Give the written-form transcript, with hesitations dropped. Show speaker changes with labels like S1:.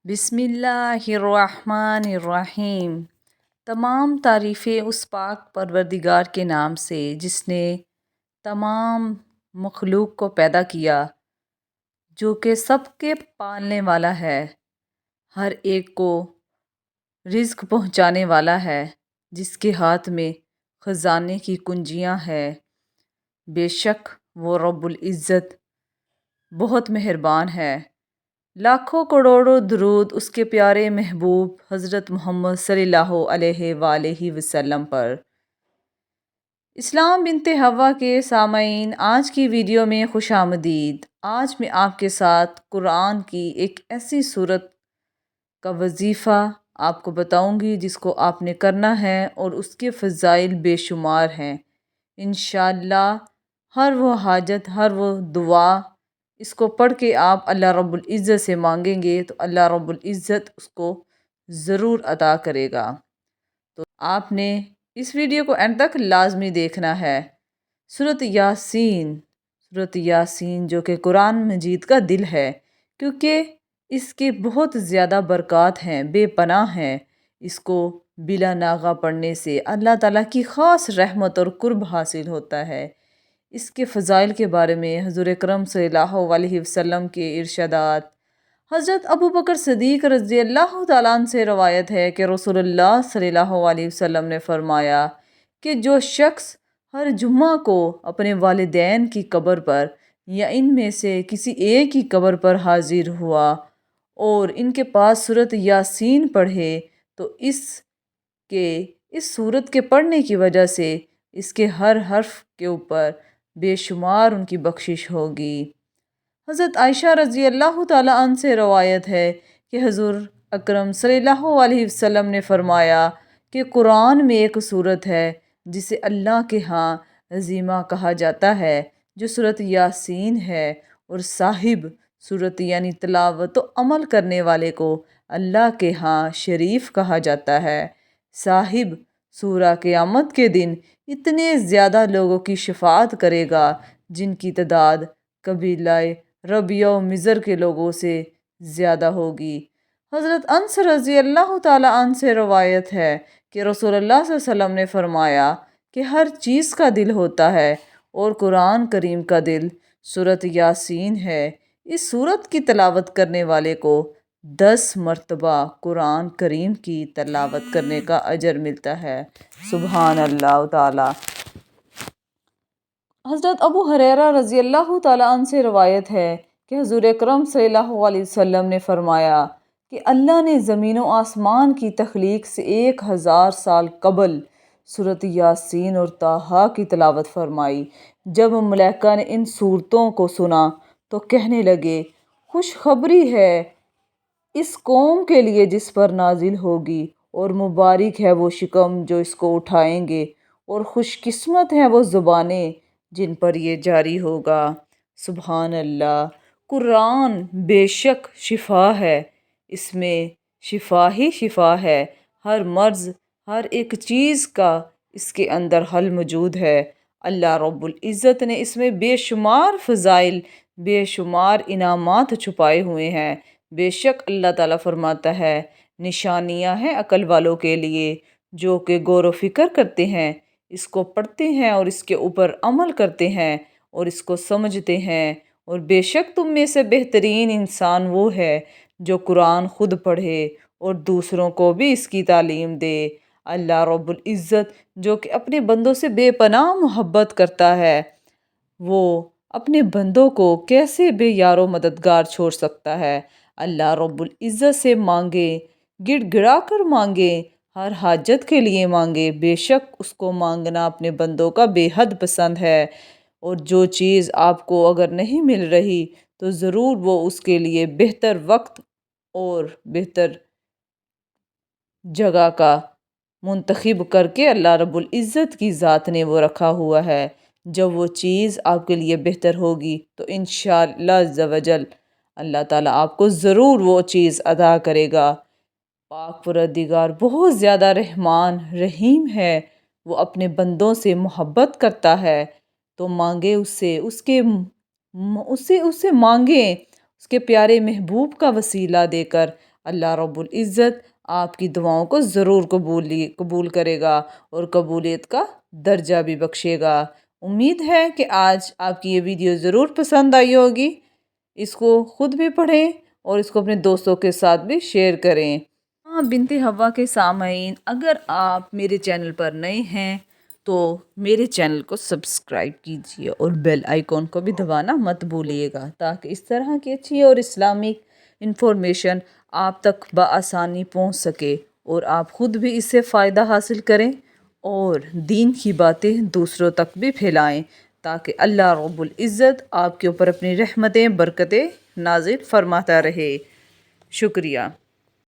S1: بسم اللہ الرحمن الرحیم۔ تمام تعریفیں اس پاک پروردگار کے نام سے جس نے تمام مخلوق کو پیدا کیا، جو کہ سب کے پالنے والا ہے، ہر ایک کو رزق پہنچانے والا ہے، جس کے ہاتھ میں خزانے کی کنجیاں ہے۔ بے شک وہ رب العزت بہت مہربان ہے۔ لاکھوں کروڑوں درود اس کے پیارے محبوب حضرت محمد صلی اللہ علیہ وآلہ وسلم پر۔ اسلام بنت حوا کے سامعین، آج کی ویڈیو میں خوش آمدید۔ آج میں آپ کے ساتھ قرآن کی ایک ایسی صورت کا وظیفہ آپ کو بتاؤں گی جس کو آپ نے کرنا ہے اور اس کے فضائل بے شمار ہیں۔ انشاءاللہ ہر وہ حاجت، ہر وہ دعا اس کو پڑھ کے آپ اللہ رب العزت سے مانگیں گے تو اللہ رب العزت اس کو ضرور عطا کرے گا۔ تو آپ نے اس ویڈیو کو اینڈ تک لازمی دیکھنا ہے۔ سورۃ یاسین جو کہ قرآن مجید کا دل ہے، کیونکہ اس کے بہت زیادہ برکات ہیں، بے پناہ ہیں۔ اس کو بلا ناغہ پڑھنے سے اللہ تعالیٰ کی خاص رحمت اور قرب حاصل ہوتا ہے۔ اس کے فضائل کے بارے میں حضور اکرم صلی اللہ علیہ وسلم کے ارشادات۔ حضرت ابو بکر صدیق رضی اللہ تعالیٰ عنہ سے روایت ہے کہ رسول اللہ صلی اللہ علیہ وسلم نے فرمایا کہ جو شخص ہر جمعہ کو اپنے والدین کی قبر پر یا ان میں سے کسی ایک کی قبر پر حاضر ہوا اور ان کے پاس سورۃ یاسین پڑھے تو اس سورت کے پڑھنے کی وجہ سے اس کے ہر حرف کے اوپر بے شمار ان کی بخشش ہوگی۔ حضرت عائشہ رضی اللہ تعالیٰ عنہ سے روایت ہے کہ حضور اکرم صلی اللہ علیہ وسلم نے فرمایا کہ قرآن میں ایک سورت ہے جسے اللہ کے ہاں عظیمہ کہا جاتا ہے، جو سورۃ یاسین ہے، اور صاحب سورت یعنی تلاوت و عمل کرنے والے کو اللہ کے ہاں شریف کہا جاتا ہے۔ صاحب سورہ قیامت کے دن اتنے زیادہ لوگوں کی شفاعت کرے گا جن کی تعداد قبیلہ ربیع و مضر کے لوگوں سے زیادہ ہوگی۔ حضرت انس رضی اللہ تعالیٰ عنہ سے روایت ہے کہ رسول اللہ صلی اللہ علیہ وسلم نے فرمایا کہ ہر چیز کا دل ہوتا ہے اور قرآن کریم کا دل سورۃ یاسین ہے۔ اس سورت کی تلاوت کرنے والے کو 10 مرتبہ قرآن کریم کی تلاوت کرنے کا اجر ملتا ہے۔ سبحان اللہ تعالیٰ۔ حضرت ابو ہریرہ رضی اللہ تعالیٰ عنہ سے روایت ہے کہ حضور اکرم صلی اللہ علیہ وسلم نے فرمایا کہ اللہ نے زمین و آسمان کی تخلیق سے 1000 سال قبل سورۃ یاسین اور طٰہٰ کی تلاوت فرمائی۔ جب ملائکہ نے ان سورتوں کو سنا تو کہنے لگے، خوشخبری ہے اس قوم کے لیے جس پر نازل ہوگی، اور مبارک ہے وہ شکم جو اس کو اٹھائیں گے، اور خوش قسمت ہیں وہ زبانیں جن پر یہ جاری ہوگا۔ سبحان اللہ۔ قرآن بے شک شفا ہے، اس میں شفا ہی شفا ہے۔ ہر مرض، ہر ایک چیز کا اس کے اندر حل موجود ہے۔ اللہ رب العزت نے اس میں بے شمار فضائل، بے شمار انعامات چھپائے ہوئے ہیں۔ بے شک اللہ تعالیٰ فرماتا ہے، نشانیاں ہیں عقل والوں کے لیے جو کہ غور و فکر کرتے ہیں، اس کو پڑھتے ہیں اور اس کے اوپر عمل کرتے ہیں اور اس کو سمجھتے ہیں۔ اور بے شک تم میں سے بہترین انسان وہ ہے جو قرآن خود پڑھے اور دوسروں کو بھی اس کی تعلیم دے۔ اللہ رب العزت جو کہ اپنے بندوں سے بے پناہ محبت کرتا ہے، وہ اپنے بندوں کو کیسے بے یار و مددگار چھوڑ سکتا ہے۔ اللہ رب العزت سے مانگے، گڑ گڑا کر مانگے، ہر حاجت کے لیے مانگے۔ بے شک اس کو مانگنا اپنے بندوں کا بے حد پسند ہے، اور جو چیز آپ کو اگر نہیں مل رہی تو ضرور وہ اس کے لیے بہتر وقت اور بہتر جگہ کا منتخب کر کے اللہ رب العزت کی ذات نے وہ رکھا ہوا ہے۔ جب وہ چیز آپ کے لیے بہتر ہوگی تو انشاءاللہ عز و جل اللہ تعالیٰ آپ کو ضرور وہ چیز عطا کرے گا۔ پاک پروردگار بہت زیادہ رحمان رحیم ہے، وہ اپنے بندوں سے محبت کرتا ہے، تو مانگے اس سے، اس سے مانگیں، اس کے پیارے محبوب کا وسیلہ دے کر اللہ رب العزت آپ کی دعاؤں کو ضرور قبول کرے گا اور قبولیت کا درجہ بھی بخشے گا۔ امید ہے کہ آج آپ کی یہ ویڈیو ضرور پسند آئی ہوگی۔ اس کو خود بھی پڑھیں اور اس کو اپنے دوستوں کے ساتھ بھی شیئر کریں۔ ہاں بنت حوا کے سامعین، اگر آپ میرے چینل پر نئے ہیں تو میرے چینل کو سبسکرائب کیجئے اور بیل آئیکن کو بھی دبانا مت بھولیے گا تاکہ اس طرح کی اچھی اور اسلامک انفارمیشن آپ تک بآسانی پہنچ سکے اور آپ خود بھی اس سے فائدہ حاصل کریں اور دین کی باتیں دوسروں تک بھی پھیلائیں تاکہ اللہ رب العزت آپ کے اوپر اپنی رحمتیں برکتیں نازل فرماتا رہے۔ شکریہ۔